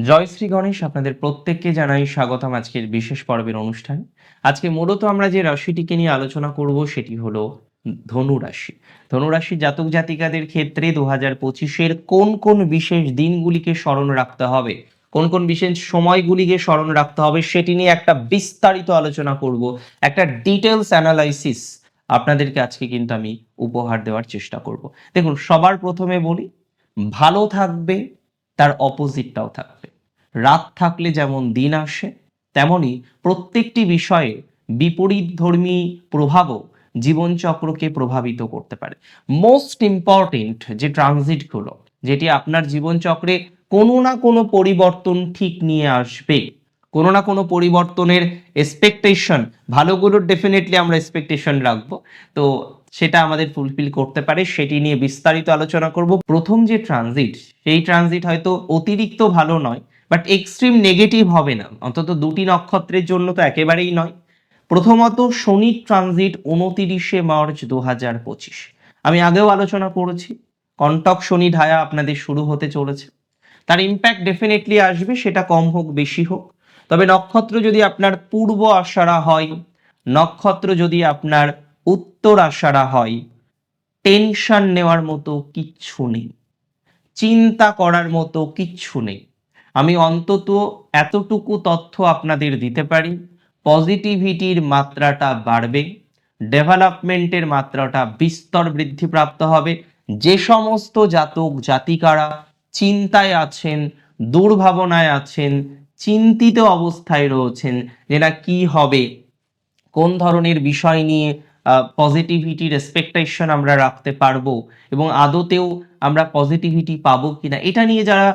জয় শ্রী গণেশ, আপনাদের প্রত্যেককে জানাই স্বাগতম আজকের বিশেষ পর্বের অনুষ্ঠান। আজকে মূলত আমরা যে রাশিটিকে নিয়ে আলোচনা করব সেটি হলো ধনু রাশি। ধনু রাশির জাতক জাতিকাদের ক্ষেত্রে 2025-এর কোন কোন বিশেষ দিনগুলিকে স্মরণ রাখতে হবে, কোন কোন বিশেষ সময়গুলিকে স্মরণ রাখতে হবে সেটি নিয়ে একটা বিস্তারিত আলোচনা করব। একটা ডিটেলস অ্যানালাইসিস আপনাদেরকে আজকে কিন্তু আমি উপহার দেওয়ার চেষ্টা করব। দেখুন, সবার প্রথমে বলি, ভালো থাকবে তার অপোজিটটাও থাকবে। রাত থাকলে যেমন দিন আসে, তেমনি প্রত্যেকটি বিষয়ে বিপরীতধর্মী প্রভাবও জীবনচক্রকে প্রভাবিত করতে পারে। মোস্ট ইম্পর্টেন্ট যে ট্রানজিটগুলো, যেটি আপনার জীবনচক্রে কোনো না কোনো পরিবর্তন ঠিক নিয়ে আসবে, কোনো না কোনো পরিবর্তনের এক্সপেকটেশন, ভালোগুলোর ডেফিনেটলি আমরা এক্সপেকটেশন রাখবো, তো সেটা আমাদের ফুলফিল করতে পারে, সেটি নিয়ে বিস্তারিত আলোচনা করব। প্রথম যে ট্রানজিট, সেই ট্রানজিট হয়তো অতিরিক্ত ভালো নয়, বাট এক্সট্রিম নেগেটিভ হবে না, অন্তত দুটি নক্ষত্রের জন্য তো একেবারেই নয়। প্রথমত শনির ট্রানজিট 29শে মার্চ 2025। আমি আগেও আলোচনা করেছি, কন্টক শনি ঢায়া আপনাদের শুরু হতে চলেছে। তার ইম্প্যাক্ট ডেফিনেটলি আসবে, সেটা কম হোক বেশি হোক। তবে নক্ষত্র যদি আপনার পূর্ব আষাঢ়া হয়, নক্ষত্র যদি আপনার উত্তর আষাঢ়া হয়, টেনশন নেওয়ার মতো কিচ্ছু নেই, চিন্তা করার মতো কিচ্ছু নেই। আমি অন্তত এতটুকু তথ্য আপনাদের দিতে পারি, পজিটিভিটির মাত্রাটা বাড়বে, ডেভেলপমেন্টের মাত্রাটা বিস্তর বৃদ্ধিপ্রাপ্ত হবে। যে সমস্ত জাতক জাতিকারা চিন্তায় আছেন, দুর্ভাবনায় আছেন, চিন্তিত অবস্থায় রয়েছেন, যেটা কি হবে, কোন ধরনের বিষয় নিয়ে পজিটিভিটির এক্সপেকটেশন আমরা রাখতে পারবো এবং আদতেও আমরা পজিটিভিটি পাবো কিনা, এটা নিয়ে যারা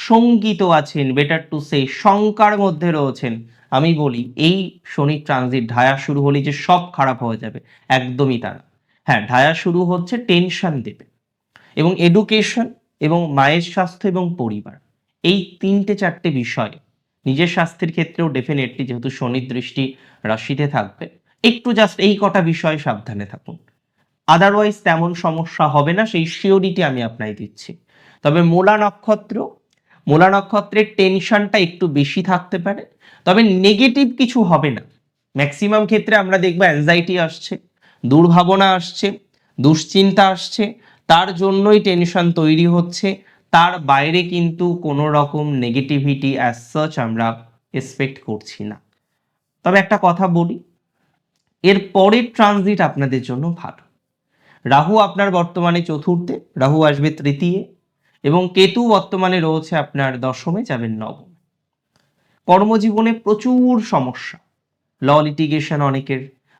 শঙ্কিত আছেন, বেটার টু সে শঙ্কার মধ্যে রয়েছেন, আমি বলি এই শনি ট্রানজিট ঢায়া শুরু হলে যে সব খারাপ হয়ে যাবে, একদমই তা না। হ্যাঁ, ঢায়া শুরু হচ্ছে, টেনশন দেবে, এবং এডুকেশন এবং মায়ের স্বাস্থ্য এবং পরিবার, এই তিনটে চারটে বিষয়, নিজের স্বাস্থ্যের ক্ষেত্রেও ডেফিনেটলি যেহেতু শনির দৃষ্টি রাশিতে থাকবে, একটু জাস্ট এই কটা বিষয়ে সাবধানে থাকুন। আদারওয়াইজ তেমন সমস্যা হবে না, সেই শিওরিটি আমি আপনাকে দিচ্ছি। তবে মূলা নক্ষত্রের টেনশনটা একটু বেশি থাকতে পারে, তবে নেগেটিভ কিছু হবে না। ম্যাক্সিমাম ক্ষেত্রে আমরা দেখবো অ্যাংজাইটি আসছে, দুর্ভাবনা আসছে, দুশ্চিন্তা আসছে, তার জন্যই টেনশন তৈরি হচ্ছে। তার বাইরে কিন্তু কোনো রকম নেগেটিভিটি অ্যাজ সাচ আমরা এক্সপেক্ট করছি না। তবে একটা কথা বলি, এর পরের ট্রানজিট আপনাদের জন্য ভালো। রাহু আপনার বর্তমানে চতুর্থে, রাহু আসবে তৃতীয়, এবং কেতু বর্তমানে রয়েছে আপনার দশমে, যাবেন নবম। কর্মজীবনে প্রচুর সমস্যা, ল লিটিগেশন,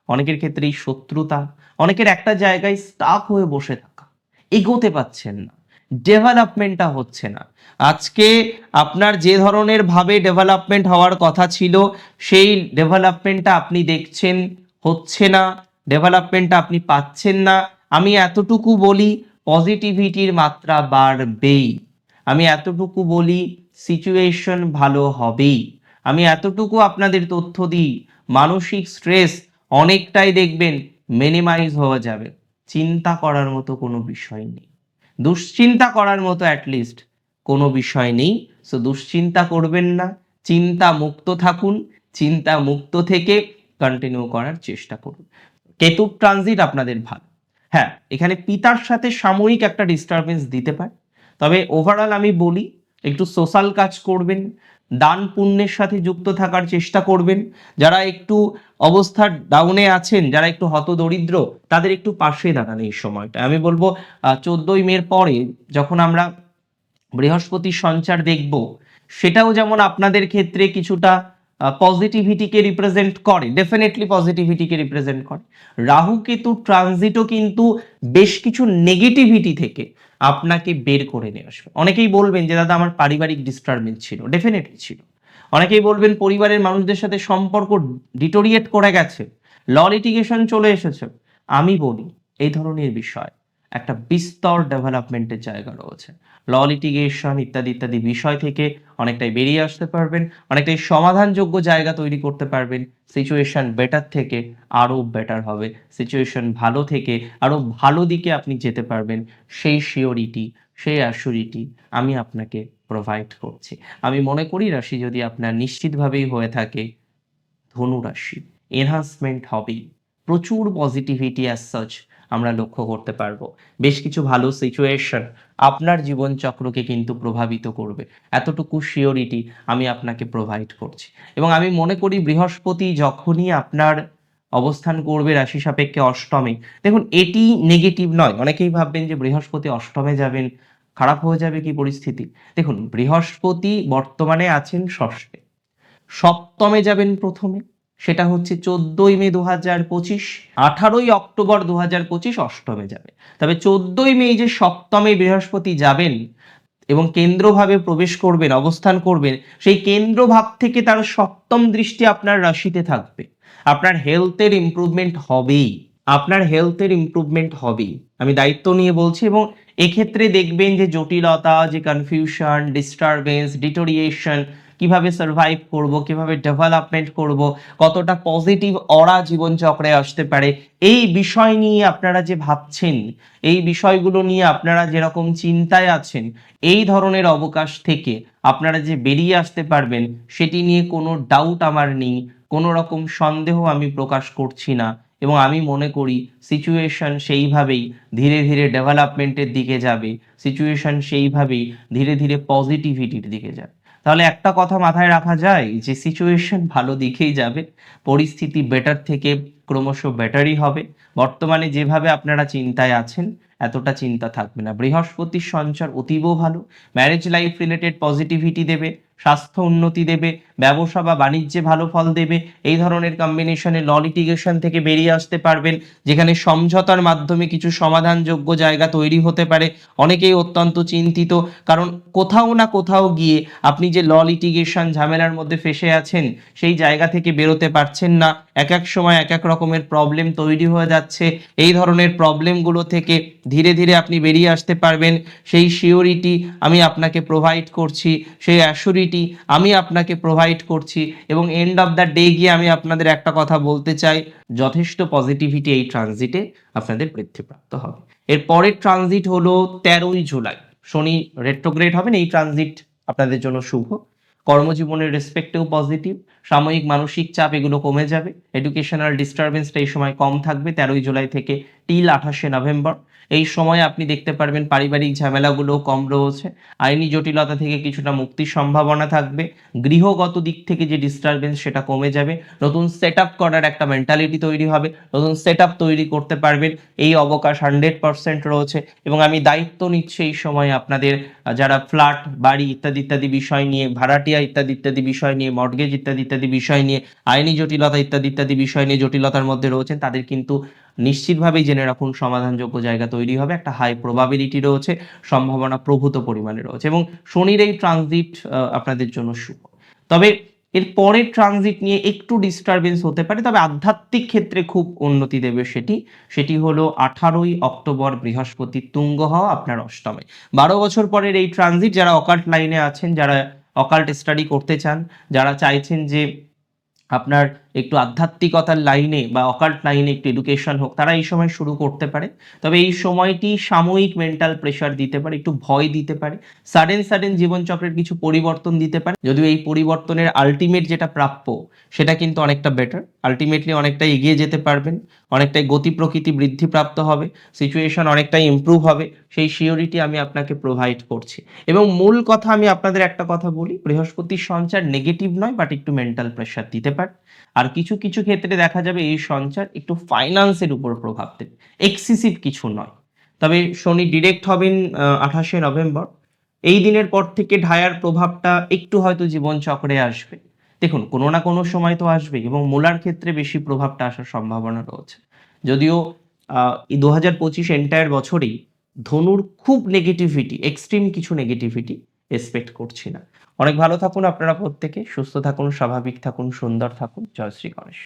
অনেকের ক্ষেত্রেই শত্রুতা, অনেকের একটা জায়গায় স্টাক হয়ে বসে থাকা, এগোতে পাচ্ছেন না, ডেভেলপমেন্টটা হচ্ছে না। আজকে আপনার যে ধরনের ভাবে ডেভেলপমেন্ট হওয়ার কথা ছিল, সেই ডেভেলপমেন্টটা আপনি দেখছেন হচ্ছে না, ডেভেলপমেন্টটা আপনি পাচ্ছেন না। আমি এতটুকু বলি, পজিটিভিটির মাত্রা বাড়বেই। আমি এতটুকু বলি, সিচুয়েশন ভালো হবেই। আমি এতটুকু আপনাদের তথ্য দিই, মানসিক স্ট্রেস অনেকটাই দেখবেন মিনিমাইজ হয়ে যাবে। চিন্তা করার মতো কোনো বিষয় নেই, দুশ্চিন্তা করার মতো অ্যাটলিস্ট কোনো বিষয় নেই। সো দুশ্চিন্তা করবেন না, চিন্তা মুক্ত থাকুন, চিন্তা মুক্ত থেকে কন্টিনিউ করার চেষ্টা করুন। কেতুর ট্রানজিট আপনাদের ভালো। হ্যাঁ, এখানে পিতার সাথে সাময়িক একটা ডিস্টারবেন্স দিতে পারে, তবে ওভারঅল আমি বলি একটু সোশ্যাল কাজ করবেন, দান পুণ্যের সাথে যুক্ত থাকার চেষ্টা করবেন। যারা একটু অবস্থার ডাউনে আছেন, যারা একটু হতদরিদ্র, তাদের একটু পাশে দাঁড়ান এই সময়টা। আমি বলবো 14ই মের পরে যখন আমরা বৃহস্পতির সঞ্চার দেখব, সেটাও যেমন আপনাদের ক্ষেত্রে কিছুটা পজিটিভিটিকে রিপ্রেজেন্ট করে, ডেফিনেটলি পজিটিভিটিকে রিপ্রেজেন্ট করে। রাহু কেতু ট্রানজিটও কিন্তু বেশ কিছু নেগেটিভিটি থেকে আপনাকে বের করে নিয়ে আসবে। অনেকেই বলবেন যে দাদা আমার পারিবারিক ডিস্টারবেন্স ছিল, ডেফিনেটলি ছিল। অনেকেই বলবেন পরিবারের মানুষদের সাথে সম্পর্ক ডিটোরিয়েট করে গেছে, ল লিটিগেশন চলে এসেছে। আমি বলি এই ধরনের বিষয় একটা বিস্তর ডেভেলপমেন্টের জায়গা রয়েছে। ল লিটিগেশন ইত্যাদি ইত্যাদি বিষয় থেকে অনেকটাই বেরিয়ে আসতে পারবেন, অনেকটাই সমাধানযোগ্য জায়গা তৈরি করতে পারবেন। সিচুয়েশন বেটার থেকে আরও বেটার হবে, সিচুয়েশন ভালো থেকে আরও ভালো দিকে আপনি যেতে পারবেন। সেই শিওরিটি, সেই অ্যাসিউরিটি আমি আপনাকে প্রোভাইড করছি। আমি মনে করি রাশি যদি আপনার নিশ্চিতভাবেই হয়ে থাকে ধনু রাশি, এনহান্সমেন্ট হবেই। প্রচুর পজিটিভিটি অ্যাজ সাচ আমরা লক্ষ্য করতে পারবো। বেশ কিছু ভালো সিচুয়েশন আপনার জীবনচক্রকে কিন্তু প্রভাবিত করবে। এতটুকু সিওরিটি আমি আপনাকে প্রোভাইড করছি। এবং আমি মনে করি বৃহস্পতি যখনই আপনার অবস্থান করবে রাশি সাপেক্ষে অষ্টমে, দেখুন এটি নেগেটিভ নয়। অনেকেই ভাববেন যে বৃহস্পতি অষ্টমে যাবেন, খারাপ হয়ে যাবে কি পরিস্থিতি? দেখুন বৃহস্পতি বর্তমানে আছেন ষষ্ঠে, সপ্তমে যাবেন প্রথমে, সেটা হচ্ছে 14ই মে 2025, 18ই অক্টোবর 2025 অষ্টমে যাবে। তবে 14ই মে যে সপ্তমে বৃহস্পতি যাবেন এবং কেন্দ্রভাবে প্রবেশ করবেন, অবস্থান করবেন, সেই কেন্দ্রভাব থেকে তার সপ্তম দৃষ্টি আপনার রাশিতে থাকবে। আপনার হেলথের ইমপ্রুভমেন্ট হবেই, আপনার হেলথের ইমপ্রুভমেন্ট হবেই, আমি দায়িত্ব নিয়ে বলছি। এবং এক্ষেত্রে দেখবেন যে জটিলতা, যে কনফিউশন, ডিস্টারবেন্স, ডিটোরিয়েশন, কিভাবে সার্ভাইভ করব, কিভাবে ডেভেলপমেন্ট করব, কতটা পজিটিভ অরা জীবনচক্রে আসতে পারে, এই বিষয় নিয়ে আপনারা যে ভাবছেন, এই বিষয়গুলো নিয়ে আপনারা যেরকম চিন্তায় আছেন, এই ধরনের অবকাশ থেকে আপনারা যে বেরিয়ে আসতে পারবেন সেটি নিয়ে কোনো ডাউট আমার নেই, কোনো রকম সন্দেহ আমি প্রকাশ করছি না। এবং আমি মনে করি সিচুয়েশন সেইভাবেই ধীরে ধীরে ডেভেলপমেন্টের দিকে যাবে, সিচুয়েশন সেইভাবেই ধীরে ধীরে পজিটিভিটির দিকে যাবে। তাহলে একটা কথা মাথায় রাখা যায় যে সিচুয়েশন ভালো দিকেই যাবে, পরিস্থিতি বেটার থেকে ক্রমশ বেটারই হবে। বর্তমানে যেভাবে আপনারা চিন্তায় আছেন এতটা চিন্তা থাকবে না। বৃহস্পতির সঞ্চার অতীব ভালো, ম্যারেজ লাইফ রিলেটেড পজিটিভিটি দেবে, স্বাস্থ্য উন্নতি দেবে, ব্যবসা বা বাণিজ্যে ভালো ফল দেবে। এই ধরনের কম্বিনেশনে ল লিটিগেশন থেকে বেরিয়ে আসতে পারবেন, যেখানে সমঝোতার মাধ্যমে কিছু সমাধানযোগ্য জায়গা তৈরি হতে পারে। অনেকেই অত্যন্ত চিন্তিত, কারণ কোথাও না কোথাও গিয়ে আপনি যে ল লিটিগেশন ঝামেলার মধ্যে ফেসে আছেন সেই জায়গা থেকে বেরোতে পারছেন না। এক এক সময় এক এক রকমের প্রবলেম তৈরি হয়ে যাচ্ছে। এই ধরনের প্রবলেমগুলো থেকে ধীরে ধীরে আপনি বেরিয়ে আসতে পারবেন, সেই সিওরিটি আমি আপনাকে প্রোভাইড করছি, সেই অ্যাসিউরিটি আমি আপনাকে প্রোভাইড করছি। এবং এন্ড অফ দ্য ডে গিয়ে আমি আপনাদের একটা কথা বলতে চাই, যথেষ্ট পজিটিভিটি এই ট্রানজিটে আপনাদের বৃদ্ধিপ্রাপ্ত হবে। এর পরের ট্রানজিট হলো 13ই জুলাই, শনি রেট্রোগ্রেড হবেন। এই ট্রানজিট আপনাদের জন্য শুভ, কর্মজীবনের রেসপেক্টেও পজিটিভ, সাময়িক মানসিক চাপ এগুলো কমে যাবে, এডুকেশনাল ডিস্টারবেন্সটা এই সময় কম থাকবে 13ই জুলাই থেকে টিল 28শে নভেম্বর। এই সময় আপনি দেখতে পারবেন পারিবারিক ঝামেলাগুলো কম রয়েছে, আইনি জটিলতা থেকে কিছুটা মুক্তির সম্ভাবনা থাকবে, গৃহগত দিক থেকে যে ডিস্টারবেন্স সেটা কমে যাবে, নতুন সেট আপ করার একটা মেন্টালিটি তৈরি হবে, নতুন সেট আপ তৈরি করতে পারবেন, এই অবকাশ 100% রয়েছে। এবং আমি দায়িত্ব নিচ্ছি এই সময় আপনাদের যারা ফ্ল্যাট, বাড়ি ইত্যাদি ইত্যাদি বিষয় নিয়ে, ভাড়াটিয়া ইত্যাদি ইত্যাদি বিষয় নিয়ে, মর্টগেজ ইত্যাদি ইত্যাদি বিষয় নিয়ে, আইনি জটিলতা ইত্যাদি ইত্যাদি বিষয় নিয়ে জটিলতার মধ্যে রয়েছেন, তাদের কিন্তু নিশ্চিতভাবেই জেনে রাখুন সমাধানযোগ্য জায়গা তৈরি হবে, একটা হাই প্রবাবিলিটি রয়েছে, সম্ভাবনা প্রভূত পরিমাণে রয়েছে। এবং শনির এই ট্রানজিট আপনাদের জন্য শুভ। তবে এর পরের ট্রানজিট নিয়ে একটু ডিস্টারবেন্স হতে পারে, তবে আধ্যাত্মিক ক্ষেত্রে খুব উন্নতি দেবে সেটি হলো 18ই অক্টোবর বৃহস্পতি তুঙ্গ হওয়া আপনার অষ্টমে। 12 বছর পরের এই ট্রানজিট, যারা অকাল্ট লাইনে আছেন, যারা অকাল্ট স্টাডি করতে চান, যারা চাইছেন যে আপনার একটু আধ্যাত্মিকতার লাইনে বা অকাল্ট লাইনে একটু এডুকেশন হোক, তারা এই সময় শুরু করতে পারে। তবে এই সময়টি সাময়িক মেন্টাল প্রেশার দিতে পারে, একটু ভয় দিতে পারে, সাডেন জীবনচক্রের কিছু পরিবর্তন দিতে পারে। যদিও এই পরিবর্তনের আলটিমেট যেটা প্রাপ্য সেটা কিন্তু অনেকটা বেটার, আলটিমেটলি অনেকটা এগিয়ে যেতে পারবেন, অনেকটাই গতি প্রকৃতি বৃদ্ধিপ্রাপ্ত হবে, সিচুয়েশন অনেকটাই ইমপ্রুভ হবে, সেই সিওরিটি আমি আপনাকে প্রোভাইড করছি। এবং মূল কথা, আমি আপনাদের একটা কথা বলি, বৃহস্পতির সঞ্চার নেগেটিভ নয়, বাট একটু মেন্টাল প্রেশার দিতে পারে। আর কিছু কিছু ক্ষেত্রে দেখা যাবে এই সঞ্চার একটু ফাইন্যান্সের উপর প্রভাব দেবে, এক্সেসিভ কিছু নয়। তবে শনি ডিরেক্ট হবেন 28শে নভেম্বর। এই দিনের পর থেকে ঢায়ার প্রভাবটা একটু হয়তো জীবনচক্রে আসবে। দেখুন কোনো না কোনো সময় তো আসবে, এবং মূলার ক্ষেত্রে বেশি প্রভাবটা আসার সম্ভাবনা রয়েছে। যদিও এই 2025 এন্টায়ার বছরেই ধনুর খুব নেগেটিভিটি, এক্সট্রিম কিছু নেগেটিভিটি এক্সপেক্ট করছি না। অনেক ভালো থাকুন আপনারা প্রত্যেকে, সুস্থ থাকুন, স্বাভাবিক থাকুন, সুন্দর থাকুন। জয় শ্রী গণেশ।